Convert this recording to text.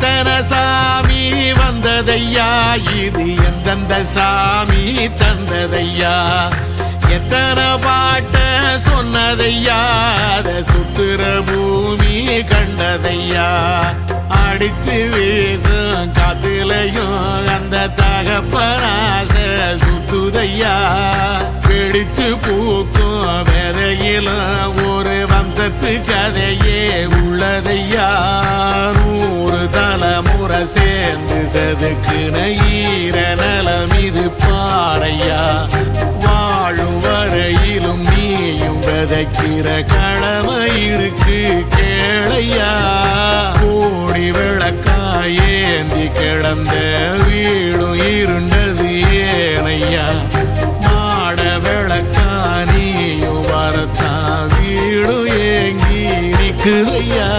எத்தனை சாமி வந்ததையா, இது எந்தெந்த சாமி தந்ததையா, எத்தனை பாட்ட சொன்னதையா, அத சுத்துற பூமி கண்டதையா, அடிச்சு வீசும் காத்துலையும் அந்த தகப்பனாச சுத்துதையா, பிடிச்சு பூக்கும் விதையிலும் ஒரு வம்சத்து கதையே உள்ளதையா, 100 தலைமுறை சேர்ந்து செதுக்குன ஈர நலம் இது பாறையா, வாழும் வரையிலும் நீயும் விதைக்கிற கடமை இருக்கு கேளையா, கோடி விளக்காயேந்தி கிடந்த வீடும் இருண்டது ஏனையா, மாட விளக்கா நீயும் வரத்தான் வீடும் ஏங்கி நிக்குதையா.